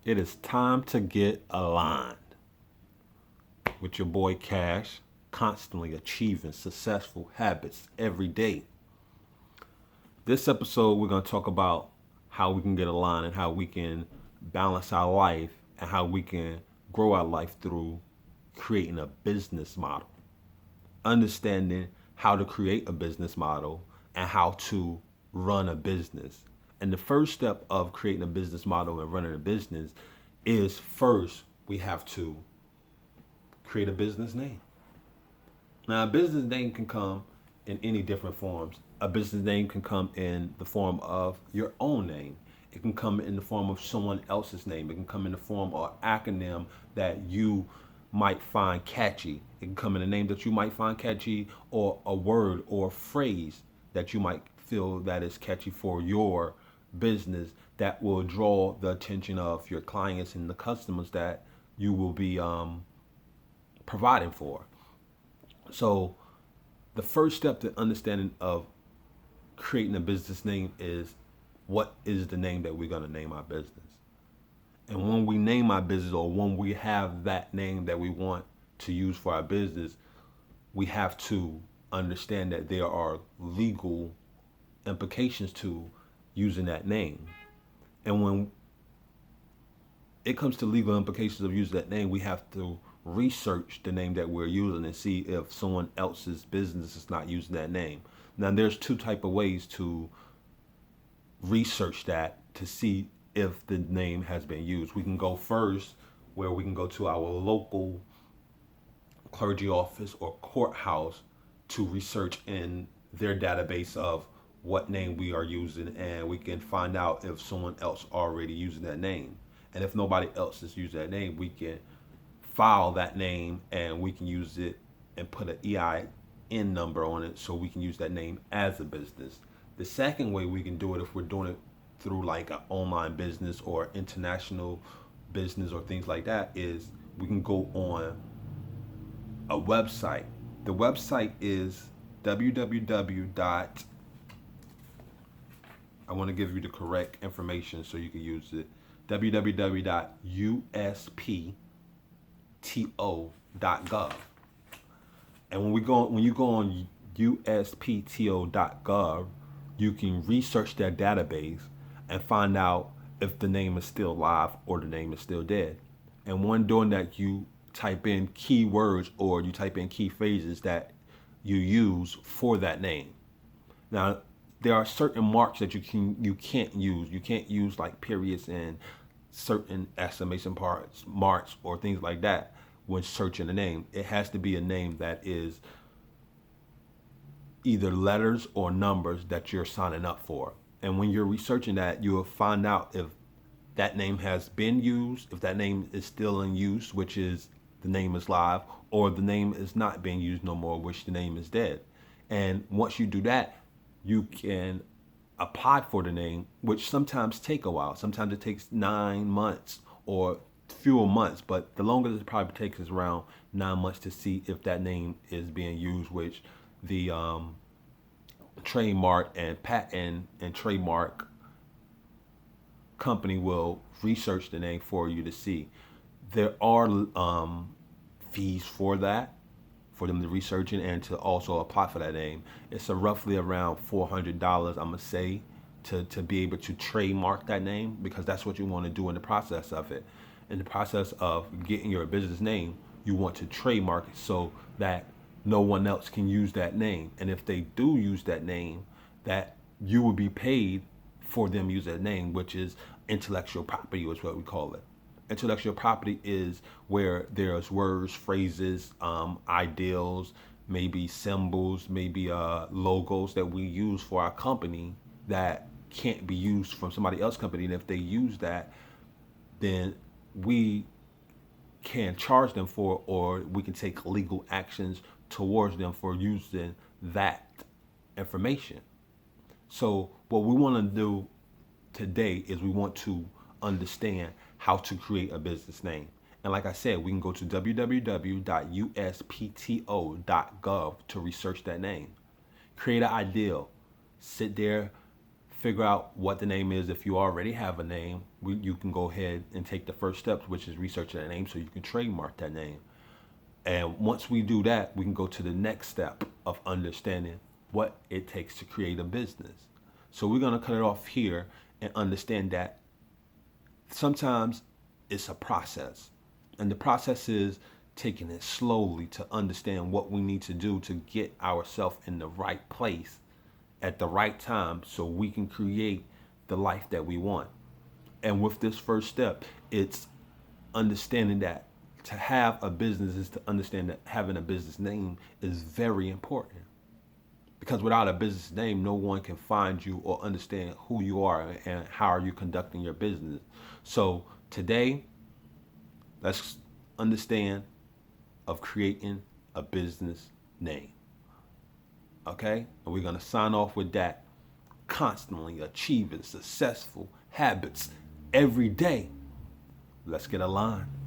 It is time to get aligned with your boy Cash, constantly achieving successful habits every day. This episode, we're going to talk about how we can get aligned and how we can balance our life and how we can grow our life through creating a business model, understanding how to create a business model and how to run a business. And the first step of creating a business model and running a business is first we have to create a business name. Now, a business name can come in any different forms. A business name can come in the form of your own name. It can come in the form of someone else's name. It can come in the form of an acronym that you might find catchy. It can come in a name that you might find catchy, or a word or a phrase that you might feel that is catchy for your business that will draw the attention of your clients and the customers that you will be providing for. So the first step to understanding of creating a business name is, what is the name that we're going to name our business? And when we name our business, or when we have that name that we want to use for our business, we have to understand that there are legal implications to using that name. And when it comes to legal implications of using that name, we have to research the name that we're using and see if someone else's business is not using that name. Now, there's two type of ways to research that to see if the name has been used. We can go first where we can go to our local clergy office or courthouse to research in their database of what name we are using, and we can find out if someone else already using that name. And if nobody else is using that name, we can file that name and we can use it and put an EIN number on it so we can use that name as a business. The second way we can do it, if we're doing it through like an online business or international business or things like that, is we can go on a website. The website is www. I want to give you the correct information so you can use it. www.uspto.gov. And when you go on uspto.gov, you can research that database and find out if the name is still live or the name is still dead. And when doing that, you type in keywords or you type in key phrases that you use for that name. Now, there are certain marks that you can't use. You can't use like periods and certain exclamation parts, marks, or things like that when searching a name. It has to be a name that is either letters or numbers that you're signing up for. And when you're researching that, you'll find out if that name has been used, if that name is still in use, which is the name is live, or the name is not being used no more, which the name is dead. And once you do that, you can apply for the name, which sometimes take a while. Sometimes it takes 9 months or fewer months, but the longest it probably takes is around 9 months to see if that name is being used, which the trademark and patent and trademark company will research the name for you to see. There are fees for that, for them to research it and to also apply for that name. It's roughly around $400, I'm gonna say, to be able to trademark that name, because that's what you want to do in the process of it. In the process of getting your business name, you want to trademark it so that no one else can use that name. And if they do use that name, that you will be paid for them use that name, which is intellectual property, is what we call it. Intellectual property is where there's words, phrases, ideals, maybe symbols, maybe logos that we use for our company that can't be used from somebody else's company. And if they use that, then we can charge them for, or we can take legal actions towards them for using that information. So what we want to do today is we want to understand how to create a business name. And like I said, we can go to www.uspto.gov to research that name. Create an ideal. Sit there, figure out what the name is. If you already have a name, you can go ahead and take the first steps, which is researching that name so you can trademark that name. And once we do that, we can go to the next step of understanding what it takes to create a business. So we're going to cut it off here and understand that sometimes it's a process. And the process is taking it slowly to understand what we need to do to get ourselves in the right place at the right time so we can create the life that we want. And with this first step, it's understanding that to have a business is to understand that having a business name is very important. Because without a business name, no one can find you or understand who you are and how are you conducting your business. So today, let's understand of creating a business name. Okay? And we're going to sign off with that. Constantly achieving successful habits every day. Let's get aligned.